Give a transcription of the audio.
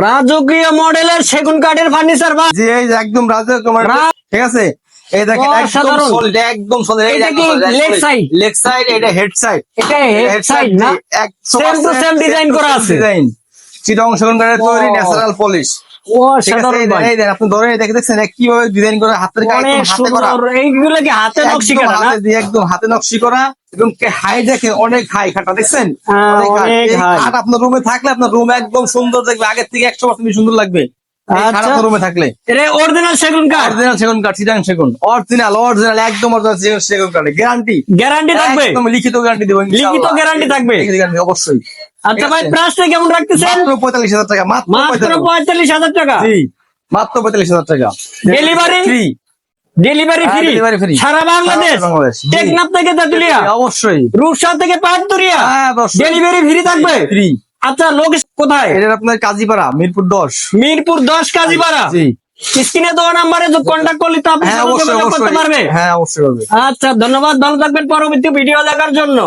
রাজকীয় মডেলের সেগুন কাঠের ফার্নিচার ভাই। জি এই যে একদম রাজকীয় মডেল, ঠিক আছে। এই দেখেন একদম অসাধারণ। সলিড, একদম সলিড। এটা কি লেগ সাইড? লেগ সাইড, এটা হেড সাইড। এটা হেড সাইড না, সেম টু সেম ডিজাইন করা আছে। ডিজাইন চিটং সেগুন কাঠের তৈরি, ন্যাচারাল পলিশ। অসাধারণ ভাই, এই দেন আপনি ধরে দেখছেন কিভাবে ডিজাইন করা, হাতের কাজ, অনেক হাতে করা। সুন্দর। এইগুলো কি হাতে নকশি একদম কাটা না? হাতে দিয়ে, একদম হাতে নকশি করা। এবং হাই দেখে অনেক হাই খাটা, দেখছেন হ্যাঁ, অনেক হাই। অনেক এই high। খাট আপনার রুমে থাকলে আপনার রুম একদম সুন্দর দেখবে, আগের থেকে 100% সুন্দর লাগবে এই খাট আচ্ছা। আপনার রুমে থাকলে। এটা অরিজিনাল সেগুন কাঠ, অরিজিনাল সেগুন কাঠ, চিটাং সেগুন, অরিজিনাল একদম অরিজিনাল সেগুন কাঠ, গ্যারান্টি। গ্যারান্টি থাকবে, একদম লিখিত গ্যারান্টি দেবো ইনশাআল্লাহ। লিখিত গ্যারান্টি থাকবে। লিখিত গ্যারান্টি অবশ্যই। আচ্ছা ভাই, প্রাইসটা কেমন রাখতেছেন? মাত্র 45,000 টাকা, মাত্র মাত্র 45,000 45,000 টাকা। জি, মাত্র 45,000 টাকা। Delivery free, delivery free, delivery free সারা বাংলাদেশ। সারা বাংলাদেশ, জি। টেকনাফ থেকে তেতুলিয়া, অবশ্যই রূপসা থেকে পাহাড়তলিয়া, হ্যাঁ, অবশ্যই। ডেলিভারি ফ্রি থাকবে। ফ্রি। আচ্ছা, লোকেশন কোথায়? এটা আপনার কাজীপাড়া, মিরপুর 10। মিরপুর 10 কাজীপাড়া। জি, স্ক্রিনে দেওয়া নাম্বারে কন্ট্যাক্ট করলে তো আপনি হ্যাঁ যোগাযোগ অবশ্যই করতে অবশ্যই, পারবে। হ্যাঁ অবশ্যই পারবে। আচ্ছা, ধন্যবাদ, ভালো থাকবেন পরবর্তী ভিডিও দেখার জন্য।